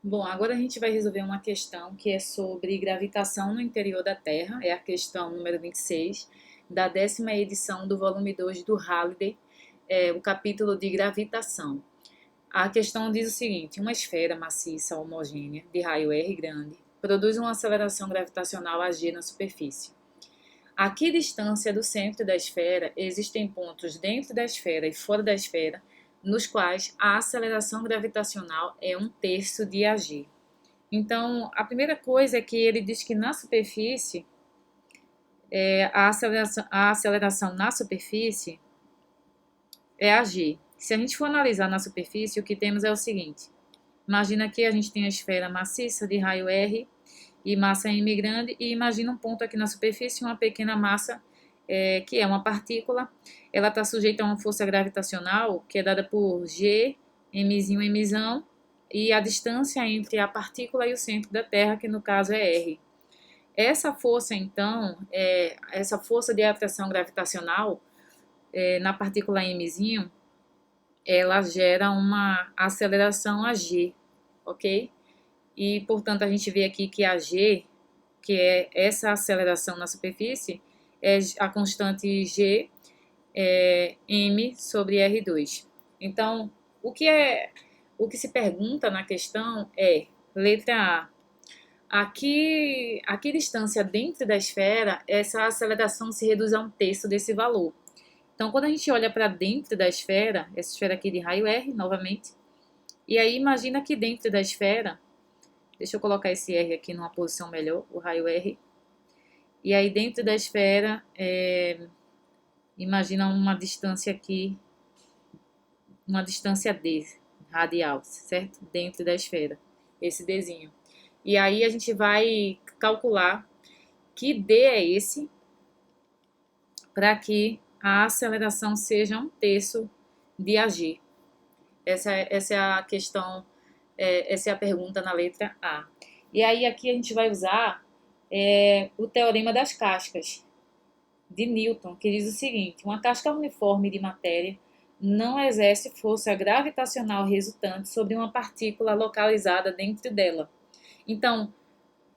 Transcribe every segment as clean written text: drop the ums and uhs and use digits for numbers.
Bom, agora a gente vai resolver uma questão que é sobre gravitação no interior da Terra, é a questão número 26 da 10ª edição do volume 2 do Halliday, o capítulo de gravitação. A questão diz o seguinte: uma esfera maciça homogênea de raio R grande produz uma aceleração gravitacional AG na superfície. A que distância do centro da esfera existem pontos dentro da esfera e fora da esfera nos quais a aceleração gravitacional é 1/3 de AG? Então, a primeira coisa é que ele diz que na superfície, a aceleração na superfície é a g. Se a gente for analisar na superfície, o que temos é o seguinte: imagina que a gente tem a esfera maciça de raio R e massa m grande, e imagina um ponto aqui na superfície, uma pequena massa, que é uma partícula. Ela está sujeita a uma força gravitacional que é dada por g, mzinho, mzão, e a distância entre a partícula e o centro da Terra, que no caso é R. Essa força, então, essa força de atração gravitacional na partícula mzinho, ela gera uma aceleração AG, ok? E, portanto, a gente vê aqui que a G, que é essa aceleração na superfície, é a constante G m sobre R2. Então, o que se pergunta na questão é, letra A, a que distância dentro da esfera essa aceleração se reduz a 1/3 desse valor? Então, quando a gente olha para dentro da esfera, essa esfera aqui de raio R, novamente, e aí imagina que dentro da esfera, deixa eu colocar esse R aqui numa posição melhor, o raio R, e aí dentro da esfera, imagina uma distância aqui, uma distância D, radial, certo? Dentro da esfera, esse Dzinho. E aí a gente vai calcular que D é esse, para que a aceleração seja 1/3 de AG. Essa é a questão, essa é a pergunta na letra A. E aí aqui a gente vai usar o teorema das cascas de Newton, que diz o seguinte: uma casca uniforme de matéria não exerce força gravitacional resultante sobre uma partícula localizada dentro dela. Então,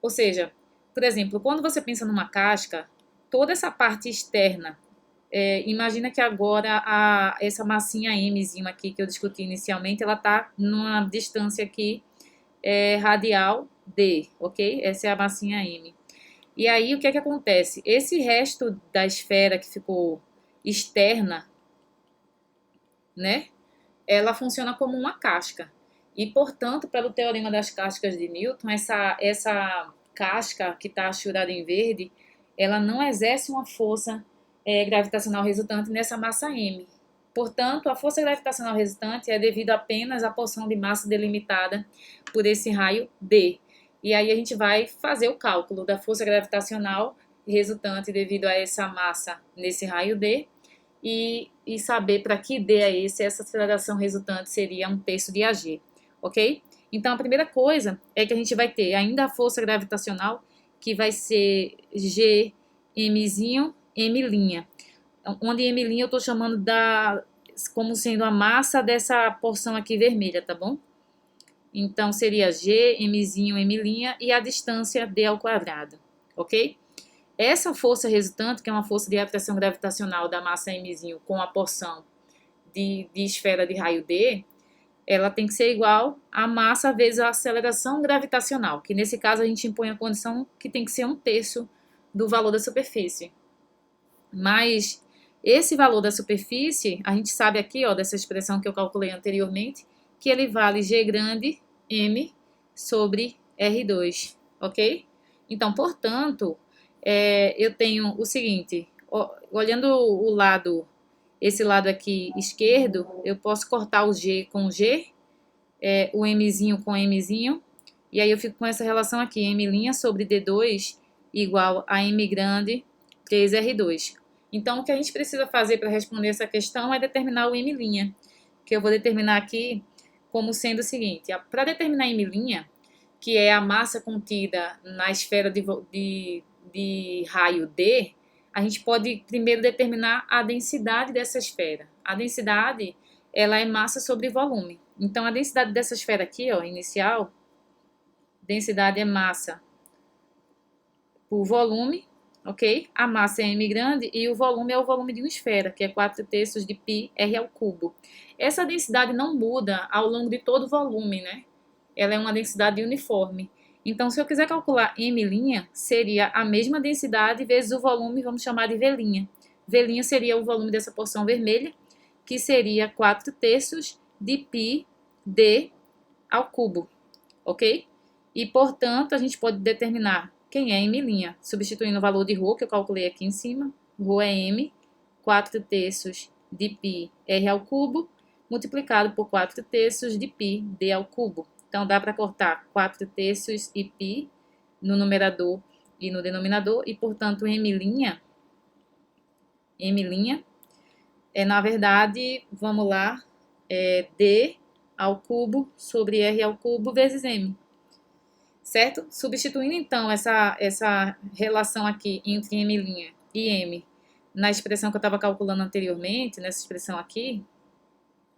ou seja, por exemplo, quando você pensa numa casca, toda essa parte externa, imagina que agora essa massinha Mzinho aqui que eu discuti inicialmente, ela está numa distância aqui radial D, ok? Essa é a massinha M. E aí o que é que acontece? Esse resto da esfera que ficou externa, né? Ela funciona como uma casca. E, portanto, pelo teorema das cascas de Newton, essa casca que está achurada em verde, ela não exerce uma força gravitacional resultante nessa massa M. Portanto, a força gravitacional resultante é devido apenas à porção de massa delimitada por esse raio D. E aí a gente vai fazer o cálculo da força gravitacional resultante devido a essa massa nesse raio D e saber para que D é esse, essa aceleração resultante seria 1/3 de AG, ok? Então, a primeira coisa é que a gente vai ter ainda a força gravitacional, que vai ser G, Mzinho, M', onde M' eu estou chamando como sendo a massa dessa porção aqui vermelha, tá bom? Então, seria G, Mzinho, M' e a distância D ao quadrado, ok? Essa força resultante, que é uma força de atração gravitacional da massa Mzinho com a porção de esfera de raio D, ela tem que ser igual a massa vezes a aceleração gravitacional, que nesse caso a gente impõe a condição que tem que ser 1/3 do valor da superfície. Mas esse valor da superfície, a gente sabe aqui, ó, dessa expressão que eu calculei anteriormente, que ele vale G grande M sobre R2, ok? Então, portanto, eu tenho o seguinte, olhando esse lado aqui esquerdo, eu posso cortar o G com G, o Mzinho com Mzinho, e aí eu fico com essa relação aqui, M' sobre D2 igual a M grande 3R2. Então, o que a gente precisa fazer para responder essa questão é determinar o M', que eu vou determinar aqui como sendo o seguinte: para determinar M', que é a massa contida na esfera de raio D, a gente pode primeiro determinar a densidade dessa esfera. A densidade, ela é massa sobre volume. Então, a densidade dessa esfera aqui, ó, inicial, densidade é massa por volume, ok? A massa é m grande e o volume é o volume de uma esfera, que é 4/3 de π r ao cubo. Essa densidade não muda ao longo de todo o volume, né? Ela é uma densidade uniforme. Então, se eu quiser calcular m', seria a mesma densidade vezes o volume, vamos chamar de V'. V' seria o volume dessa porção vermelha, que seria 4/3 de π d ao cubo, ok? E, portanto, a gente pode determinar quem é m', substituindo o valor de ρ, que eu calculei aqui em cima. ρ é m, 4/3 de π r ao cubo, multiplicado por 4/3 de π d ao cubo. Então, dá para cortar 4/3 e π no numerador e no denominador, e, portanto, m' é, na verdade, vamos lá, d ao cubo sobre r ao cubo vezes m. Certo? Substituindo, então, essa relação aqui entre m' e m na expressão que eu estava calculando anteriormente, nessa expressão aqui,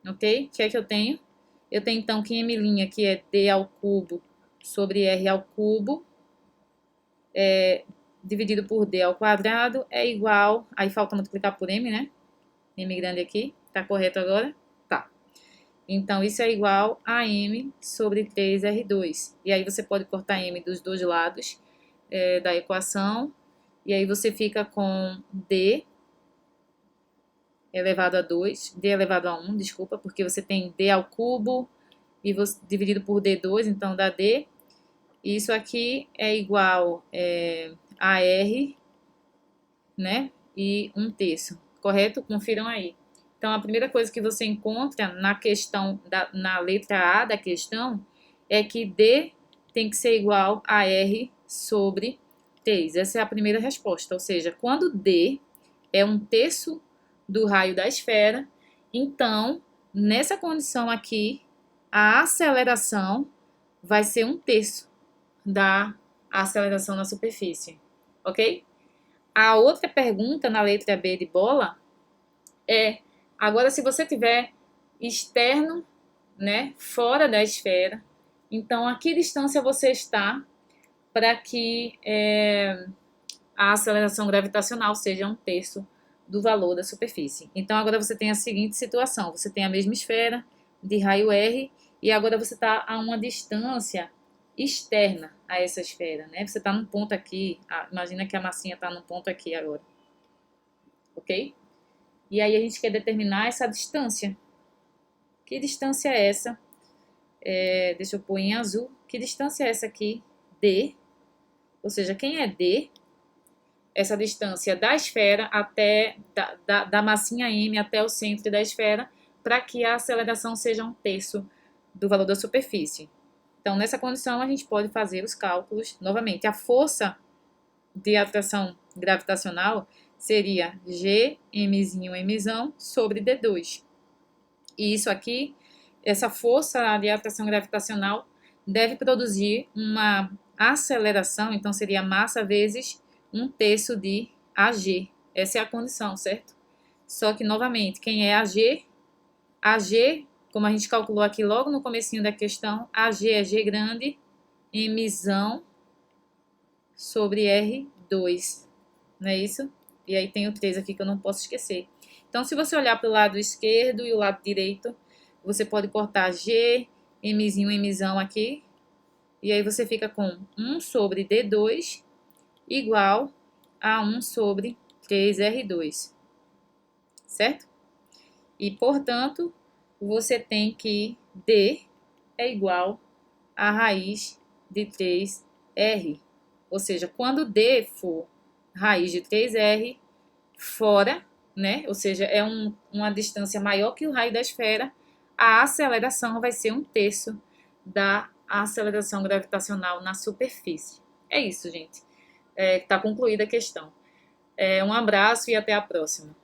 ok? O que é que eu tenho? Eu tenho, então, que m', que é d ao cubo sobre r ao cubo, dividido por d ao quadrado, é igual... Aí falta multiplicar por m, né? M grande aqui. Tá correto agora? Tá. Então, isso é igual a m sobre 3r2. E aí, você pode cortar m dos dois lados da equação. E aí, você fica com d elevado a 2, d elevado a 1, desculpa, porque você tem d ao cubo e você, dividido por d2, então dá d. E isso aqui é igual a r, né? E 1/3, correto? Confiram aí. Então, a primeira coisa que você encontra na questão, na letra A da questão, é que d tem que ser igual a r sobre 3. Essa é a primeira resposta, ou seja, quando d é 1/3 do raio da esfera, então, nessa condição aqui, a aceleração vai ser 1/3 da aceleração na superfície, ok? A outra pergunta na letra B de bola é, agora se você tiver externo, né, fora da esfera, então a que distância você está para que a aceleração gravitacional seja 1/3 do valor da superfície. Então, agora você tem a seguinte situação, você tem a mesma esfera de raio R e agora você está a uma distância externa a essa esfera, né? Você está num ponto aqui, imagina que a massinha está num ponto aqui agora, ok? E aí a gente quer determinar essa distância. Que distância é essa? Deixa eu pôr em azul. Que distância é essa aqui? D. Ou seja, quem é D? Essa distância da esfera até da massinha M até o centro da esfera, para que a aceleração seja 1/3 do valor da superfície. Então, nessa condição, a gente pode fazer os cálculos novamente. A força de atração gravitacional seria G, Mzinho, Mzão, sobre D2. E isso aqui, essa força de atração gravitacional deve produzir uma aceleração, então seria massa vezes 1/3 de AG. Essa é a condição, certo? Só que, novamente, quem é AG? AG, como a gente calculou aqui logo no comecinho da questão, AG é G grande, Mzão sobre R2. Não é isso? E aí tem o 3 aqui que eu não posso esquecer. Então, se você olhar para o lado esquerdo e o lado direito, você pode cortar G, Mzinho, Mzão aqui. E aí você fica com 1 sobre D2 igual a 1 sobre 3R2. Certo? E, portanto, você tem que D é igual a raiz de 3R. Ou seja, quando D for raiz de 3R fora, né? Ou seja, é uma distância maior que o raio da esfera, a aceleração vai ser 1/3 da aceleração gravitacional na superfície. É isso, gente. Está concluída a questão. Um abraço e até a próxima.